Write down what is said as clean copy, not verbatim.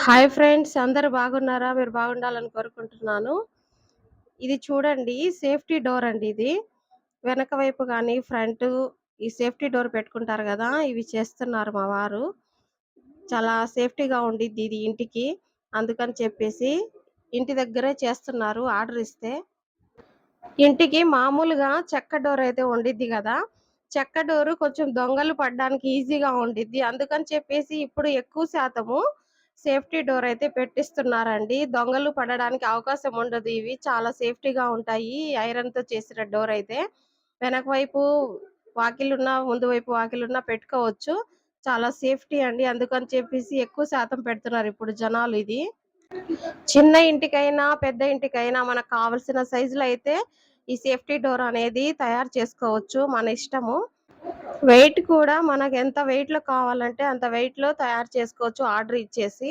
Hi friends, అందరూ బాగున్నారా? మీరు బాగుండాలని కోరుకుంటున్నాను. ఇది చూడండి, సేఫ్టీ డోర్ అండి ఇది. వెనక వైపు గాని, ఫ్రంట్ ఈ సేఫ్టీ డోర్ పెట్టుకుంటారు గదా! ఇవి చేస్తున్నారు మా వారు. చాలా సేఫ్టీగా ఉండిద్ది ఇది ఇంటికి. అందుకని చెప్పేసి ఇంటి దగ్గరే చేస్తున్నారు ఆర్డర్ ఇస్తే. ఇంటికి మామూలుగా చెక్క డోర్ అయితే ఉండిద్ది గదా! చెక్క డోరు కొంచెం దొంగలు పడడానికి ఈజీగా ఉండిద్ది. అందుకని చెప్పేసి ఇప్పుడు ఎక్కువ శాతము సేఫ్టీ డోర్ అయితే పెట్టిస్తున్నారండి. దొంగలు పడడానికి అవకాశం ఉండదు ఇవి. చాలా సేఫ్టీగా ఉంటాయి. ఐరన్‌తో చేసిన డోర్ అయితే. వెనక వైపు వాకిలున్నా, ముందు వైపు వాకిలున్నా పెట్టుకోవచ్చు. చాలా సేఫ్టీ అండి. అందుకని చెప్పేసి ఎక్కువ శాతం పెడుతున్నారు ఇప్పుడు జనాలు ఇది. చిన్న ఇంటికైనా, పెద్ద ఇంటికైనా మనకు కావాల్సిన సైజులో అయితే ఈ సేఫ్టీ డోర్ అనేది తయారు చేసుకోవచ్చు. మన ఇష్టము. వెయిట్ కూడా మనకు ఎంత వెయిట్‌లో కావాలంటే అంత వెయిట్‌లో తయారు చేసుకోవచ్చు ఆర్డర్ ఇచ్చేసి.